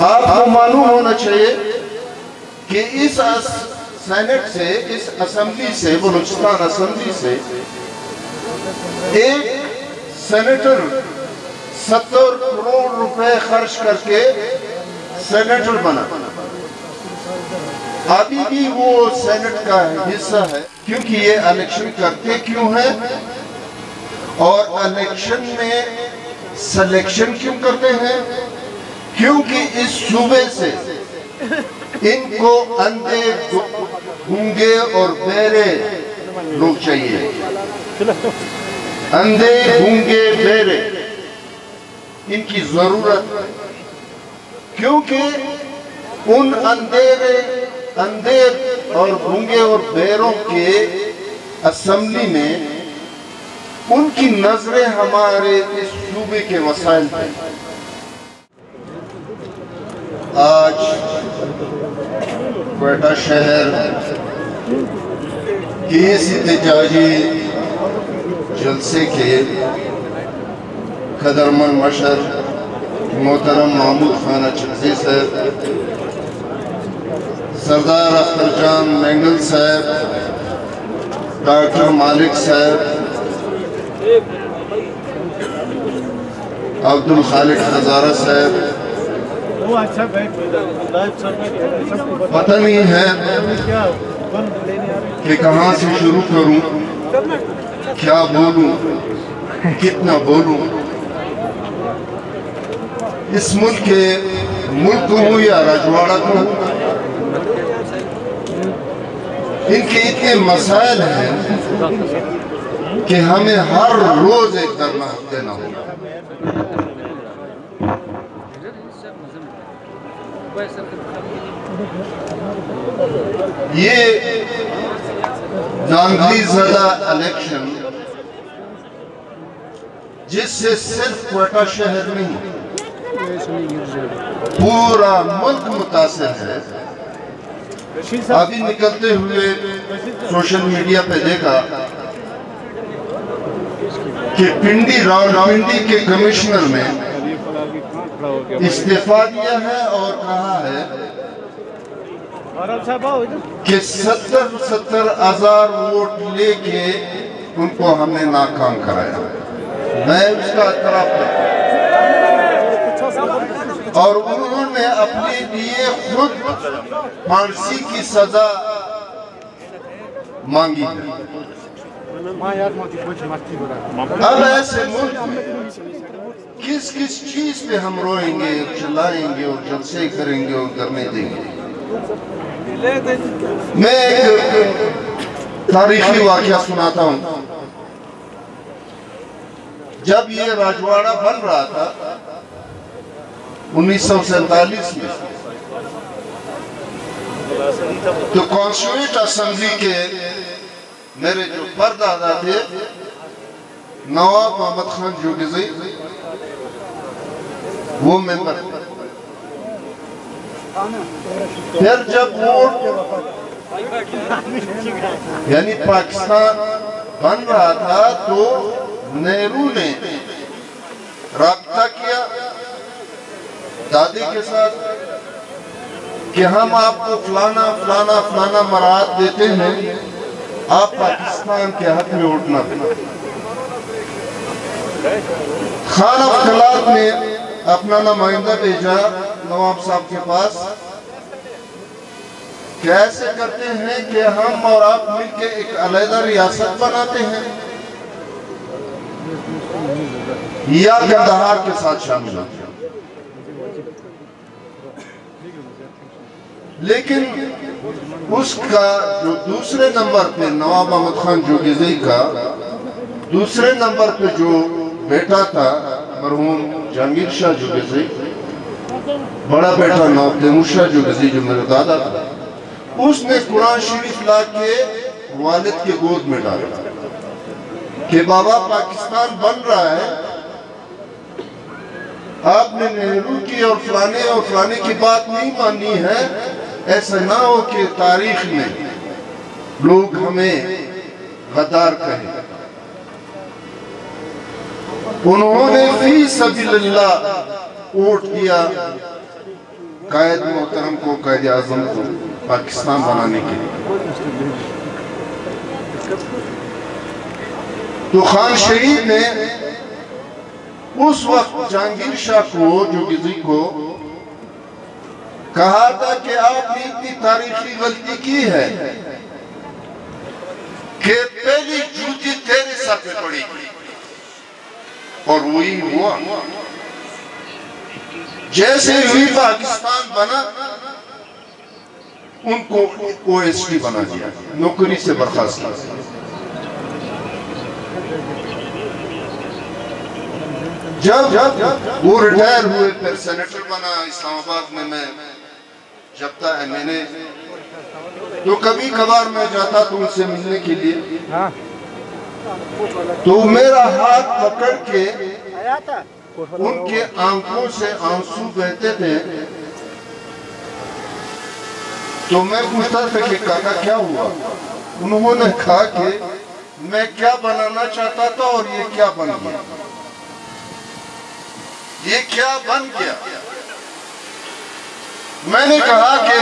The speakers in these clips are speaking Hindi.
आपको मालूम होना चाहिए कि इस सेनेट से, इस असेंबली से, बलूचिस्तान असेंबली से एक सेनेटर 70 करोड़ रुपए खर्च करके सेनेटर बना। अभी भी वो सेनेट का हिस्सा है, क्योंकि ये इलेक्शन करते क्यों है और इलेक्शन में सिलेक्शन क्यों करते हैं? क्योंकि इस सूबे से इनको अंधे, गूंगे और बहरे लोग चाहिए। अंधे, गूंगे, बहरे इनकी जरूरत है, क्योंकि उन अंधे और गूंगे और बहरों के असेंबली में उनकी नजरें हमारे इस सूबे के वसाइल हैं। आज क्वेटा शहर के इस एहतजाजी जलसे के कदरमन मशर मोहतरम महमूद खान अचकज़ई साहब, सरदार अख्तर जान मैंगल साहब, डॉक्टर मालिक साहब, अब्दुल खालिक हजारा साहब, पता नहीं है कि कहाँ से शुरू करूं, क्या बोलूं, कितना बोलूं। इस मुल्क हूँ या रजवाड़ा को, इनके इतने मसाइल हैं कि हमें हर रोज एक धरना देना होगा। ये धांधली ज़दा इलेक्शन, जिससे सिर्फ क्वेटा शहर नहीं पूरा मुल्क मुतासिर है। अभी निकलते हुए सोशल मीडिया पे देखा कि पिंडी रावलपिंडी के कमिश्नर ने इस्तीफा दिया है और कहा है कि 70,000 वोट लेके उनको हमने नाकाम कराया। मैं उसका एतराफ करता हूं। और उन्होंने अपने लिए खुद फांसी की सजा मांगी है। अब ऐसे मुल्क में किस किस चीज पे हम रोएंगे, चिल्लाएंगे और जलसे करेंगे और करने देंगे? मैं एक तारीखी वाकया सुनाता हूं। जब ये राजवाड़ा बन रहा था 1947 में, तो कॉन्स्टिट्यूएंट असेंबली के मेरे जो परदादा थे नवाब मोहम्मद खान जोगिज़ई, वो मेंबर। फिर जब वोट यानी पाकिस्तान बन रहा था तो नेहरू ने राब्ता किया दादी के साथ कि हम आपको फलाना फलाना फलाना मराहत देते हैं, आप पाकिस्तान के हक में उठना देना। खान अख्तलात ने अपना नुमाइंदा भेजा नवाब साहब के पास, कैसे करते हैं कि हम और आप मिलकर एक अलग रियासत बनाते हैं या कंधार के साथ शामिल होते हैं। लेकिन उसका जो दूसरे नंबर पे नवाब मोहम्मद खान जोगिज़ई का दूसरे नंबर पे जो बेटा था मरहूम जहांगीर शाह जोगिज़ई, बड़ा बेटा नवाब तैमूर शाह जोगिज़ई जो मेरा दादा था, उसने कुरान शरीफ ला के वालिद के गोद में डाला कि बाबा पाकिस्तान बन रहा है, आपने नेहरू की और फलाने की बात नहीं मानी है। ऐसा ना हो कि तारीख में लोग हमें गद्दार कहें। उन्होंने फी सबिलिल्लाह वोट दिया कायद मोहतरम को कायद आज़म पाकिस्तान बनाने के लिए। तो खान शहीद ने उस वक्त जहांगीर शाह को, जोगिजी को कहा था कि आपने इतनी तारीखी गलती की है कि पहली जूती तेरे सर पे पड़ी, और वही हुआ। जैसे ही पाकिस्तान बना उनको OSD बना दिया, नौकरी से बर्खास्त किया। जब वो रिटायर हुए फिर सेनेटर बना इस्लामाबाद में। मैं जब था मैंने तो कभी कभार मैं जाता तो उनसे मिलने के लिए, तो मेरा हाथ पकड़ के उनके आंखों से आंसू बहते थे। तो मैं पूछता था कि काका क्या हुआ? उन्होंने कहा कि मैं क्या बनाना चाहता था और ये क्या बन गया, ये क्या बन गया। मैंने कहा कि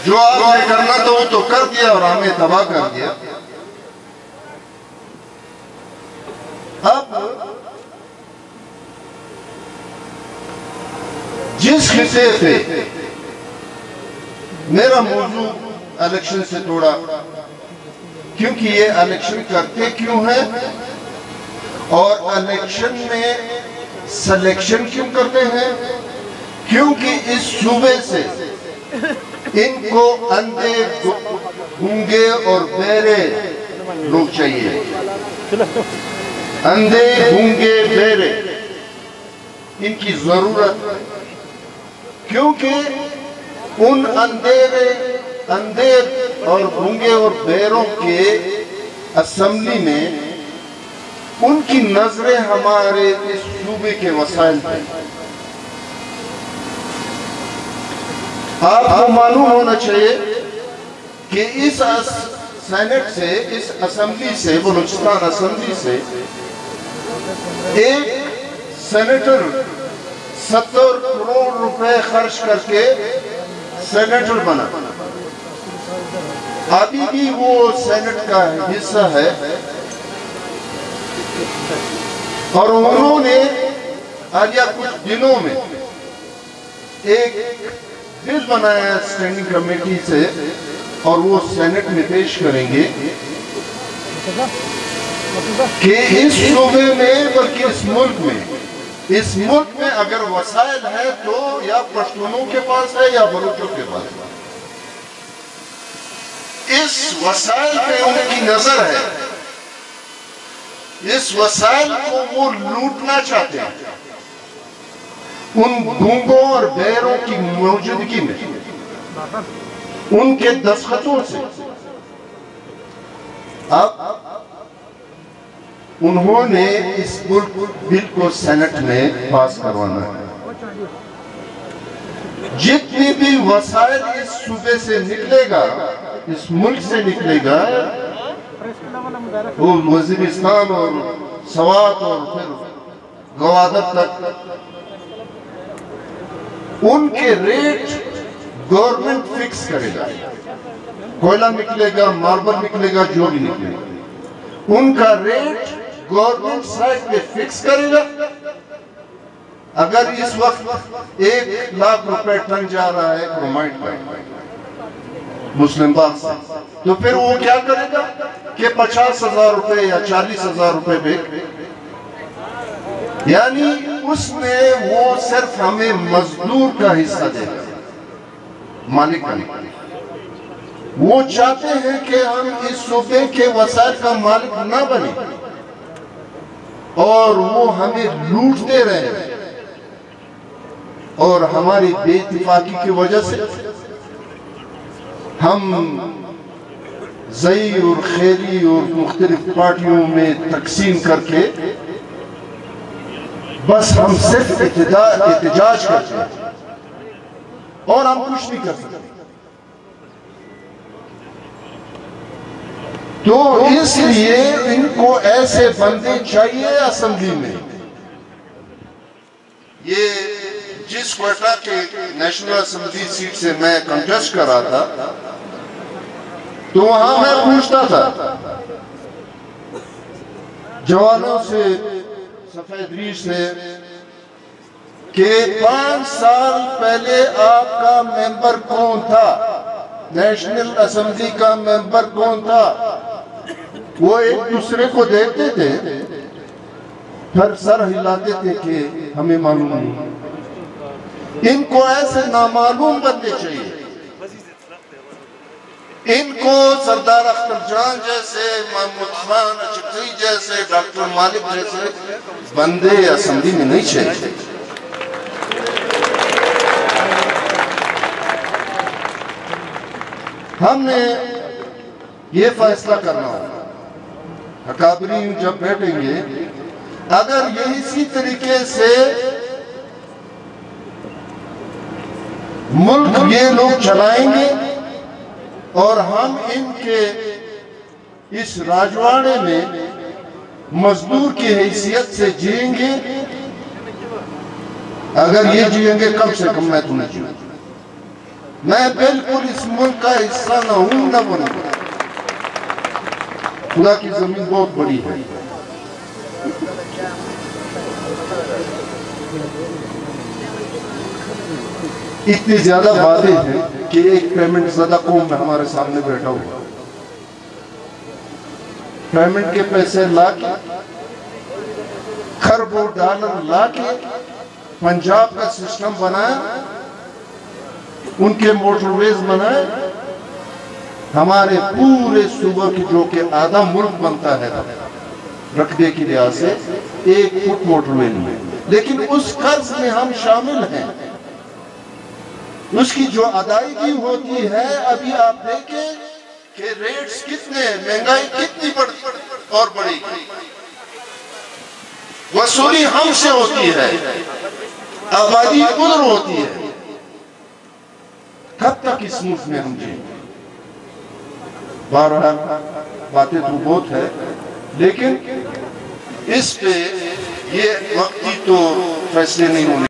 जो आपने करना था वो तो कर दिया और हमें तबाह कर दिया। अब जिस हिस्से से मेरा मौजू इलेक्शन से थोड़ा, क्योंकि ये इलेक्शन करते क्यों है और इलेक्शन में सिलेक्शन क्यों करते हैं, क्योंकि इस सूबे से इनको अंधे, गूंगे और बहरे लोग चाहिए। अंधे, गूंगे, बहरे इनकी जरूरत, क्योंकि उन अंधे और गूंगे और बहरों के असेंबली में उनकी नजरें हमारे इस सूबे के वसाइल पे। आपको मालूम होना चाहिए कि इस सेनेट से, इस असेंबली से, बलूचिस्तान असेंबली से एक सेनेटर 70 करोड़ रुपए खर्च करके सेनेटर बना। अभी भी वो सेनेट का हिस्सा है और उन्होंने आज या कुछ दिनों में एक बिल बनाया स्टैंडिंग कमेटी से और वो सेनेट में पेश करेंगे कि इस सूबे में, बल्कि इस मुल्क में अगर वसाइल है तो या पश्तूनों के पास है या बलूचों के पास है। इस वसाइल पे उनकी नजर है, इस वसाइल को वो लूटना चाहते हैं उन गूंगों और बहरों की मौजूदगी में, उनके दस्तखतों से। अब उन्होंने इस बिल को सेनेट में पास करवाना है। जितनी भी वसाइल इस सूबे से निकलेगा, इस मुल्क से निकलेगा, वो वजीरिस्तान और सवात और फिर गवादर तक, उनके रेट गवर्नमेंट फिक्स करेगा। कोयला निकलेगा, मार्बल निकलेगा, जो भी निकलेगा, उनका रेट गवर्नमेंट साइड पे फिक्स करेगा। अगर इस वक्त 1 लाख रुपए टन जा रहा है क्रोमाइट का मुस्लिम बाग से, तो फिर वो क्या करेगा कि 50,000 रुपए या 40,000 रुपए पे, यानी उसमें वो सिर्फ हमें मजदूर का हिस्सा देगा, मालिक का नहीं। वो चाहते हैं कि हम इस सूबे के वसाइल का मालिक ना बने और वो हमें लूटते रहे, और हमारी बेइत्तेफाकी की वजह से हम ज़ई और खैरी और मुख्तलिफ पार्टियों में तकसीम करके बस हम सिर्फ एहतजाज करते हैं और हम कुछ नहीं कर सकते। तो इसलिए इनको ऐसे बंदे चाहिए असेंबली में। ये जिस क्वेटा के नेशनल असेंबली सीट से मैं कंटेस्ट कर रहा था, तो वहां मैं पूछता था जवानों से, सफेद रीश से, कि 5 साल पहले आपका मेंबर कौन था, नेशनल असेंबली का मेंबर कौन था। वो एक दूसरे को देखते थे, फिर सर हिलाते थे कि हमें मालूम नहीं। इनको ऐसे नामालूम बनने चाहिए। इनको सरदार अख्तर जान जैसे, महमूद खान अचकरी जैसे, डॉक्टर मालिक जैसे बंदे असेंबली में नहीं चाहिए। हमने ये फैसला करना होगा, अकाबरी जब बैठेंगे, अगर ये इसी तरीके से मुल्क ये लोग चलाएंगे और हम इनके इस राजवाड़े में मजदूर की हैसियत से जिएंगे, अगर ये जिएंगे कम से कम मैं तुम्हें जीऊंगा। मैं बिल्कुल इस मुल्क का हिस्सा न हूं न बनूं। खुदा की जमीन बहुत बड़ी है। इतनी ज्यादा बातें हैं कि एक पेमेंट ज़्यादा कौम में हमारे सामने बैठा हुआ, पेमेंट के पैसे लाके, खरबों डॉलर लाके पंजाब का सिस्टम बनाया, उनके मोटरवेज बनाए, हमारे पूरे सूबे की जो कि आधा मुल्क बनता है रकबे की लिहाज से 1 फुट मोटरवे में, लेकिन उस कर्ज में हम शामिल हैं। उसकी जो अदायगी होती है, अभी आप देखें कि रेट्स कितने, महंगाई कितनी बढ़ और बढ़ेगी, वसूली हमसे होती है, आबादी उधर होती है। कब तक इस मुल्क में हम जिएंगे? बहरहाल बातें तो बहुत है, लेकिन इस पे ये वक्ती तो फैसले नहीं होने।